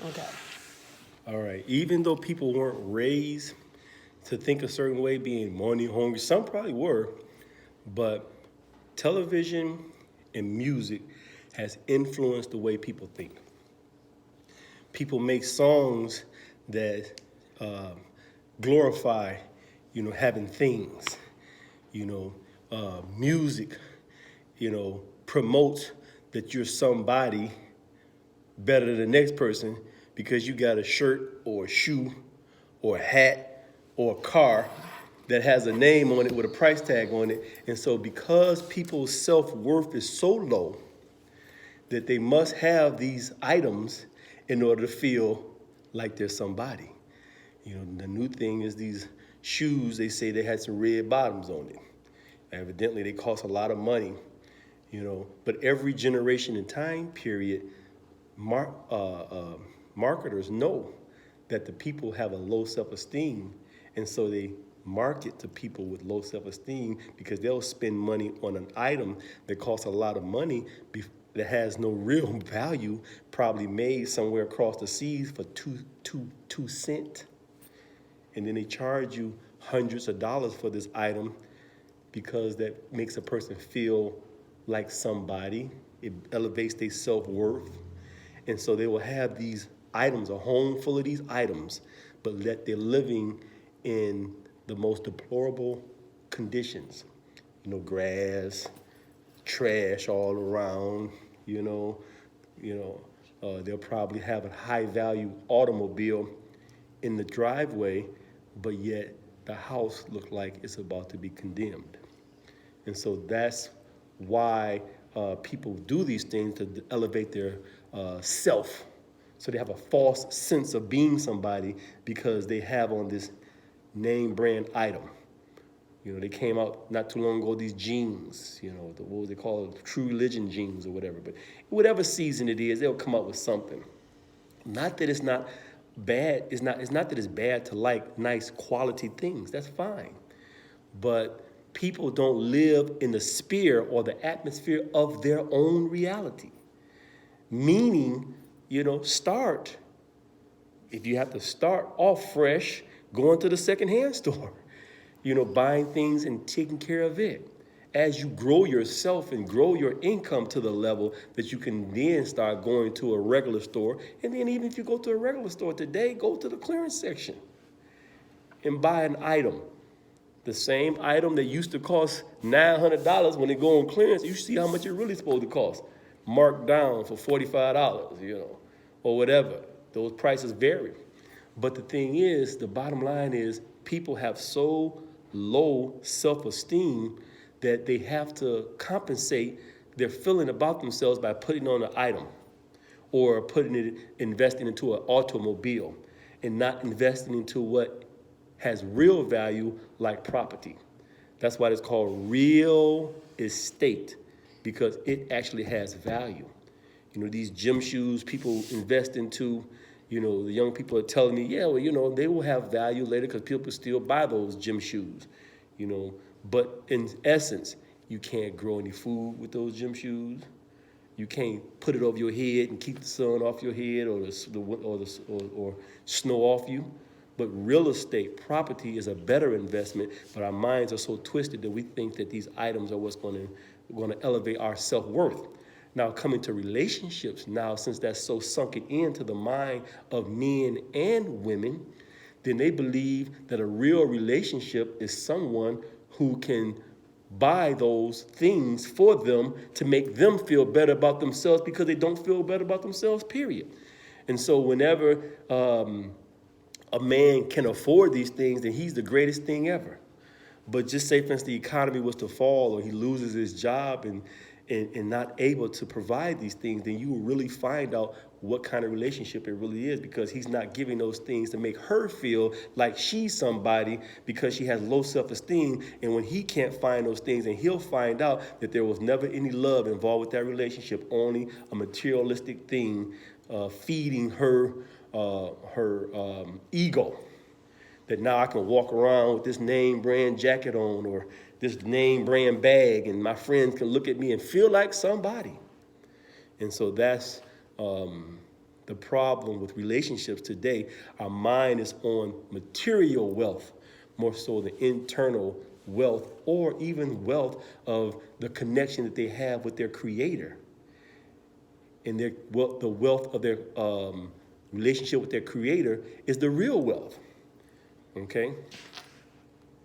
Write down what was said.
Okay. All right. Even though people weren't raised to think a certain way, being money hungry, some probably were, but television and music has influenced the way people think. People make songs that uh, glorify, having things. Music, promotes that you're somebody better than the next person because you got a shirt or a shoe or a hat or a car that has a name on it with a price tag on it. And so because people's self-worth is so low that they must have these items in order to feel like they're somebody. The new thing is these shoes, they say they had some red bottoms on it. Evidently, they cost a lot of money, But every generation and time period, marketers know that the people have a low self-esteem, and so they market to people with low self-esteem because they'll spend money on an item that costs a lot of money that has no real value, probably made somewhere across the seas for two cent, and then they charge you hundreds of dollars for this item because that makes a person feel like somebody. It elevates their self-worth. And so they will have these items, a home full of these items, but that they're living in the most deplorable conditions. Grass, trash all around, they'll probably have a high value automobile in the driveway, but yet the house looked like it's about to be condemned. And so that's why people do these things to elevate their self. So they have a false sense of being somebody because they have on this name brand item. They came out not too long ago, these jeans, what was they call it, True Religion jeans or whatever. But whatever season it is, they'll come up with something. Not that it's not bad. It's not that it's bad to like nice quality things. That's fine. But people don't live in the sphere or the atmosphere of their own reality. Meaning, start. If you have to start off fresh, going to the secondhand store, buying things and taking care of it. As you grow yourself and grow your income to the level that you can then start going to a regular store. And then even if you go to a regular store today, go to the clearance section and buy an item. The same item that used to cost $900 when it go on clearance, you see how much it really supposed to cost. Marked down for $45, or whatever. Those prices vary. But the thing is, the bottom line is people have so low self-esteem that they have to compensate their feeling about themselves by putting on an item or investing into an automobile and not investing into what has real value like property. That's why it's called real estate, because it actually has value. These gym shoes people invest into, the young people are telling me, yeah, well, they will have value later because people still buy those gym shoes, But in essence, you can't grow any food with those gym shoes. You can't put it over your head and keep the sun off your head or snow off you. But real estate, property is a better investment, but our minds are so twisted that we think that these items are what's going to elevate our self-worth. Now, coming to relationships, now since that's so sunken into the mind of men and women, then they believe that a real relationship is someone who can buy those things for them to make them feel better about themselves because they don't feel better about themselves, period. And so whenever a man can afford these things, then he's the greatest thing ever. But just say, for instance, the economy was to fall or he loses his job and not able to provide these things, then you will really find out what kind of relationship it really is, because he's not giving those things to make her feel like she's somebody because she has low self-esteem. And when he can't find those things, and he'll find out that there was never any love involved with that relationship, only a materialistic thing feeding her ego. That now I can walk around with this name brand jacket on or this name brand bag, and my friends can look at me and feel like somebody. And so that's the problem with relationships today, our mind is on material wealth more so than internal wealth, or even wealth of the connection that they have with their creator, and their wealth, the wealth of their relationship with their creator is the real wealth. Okay.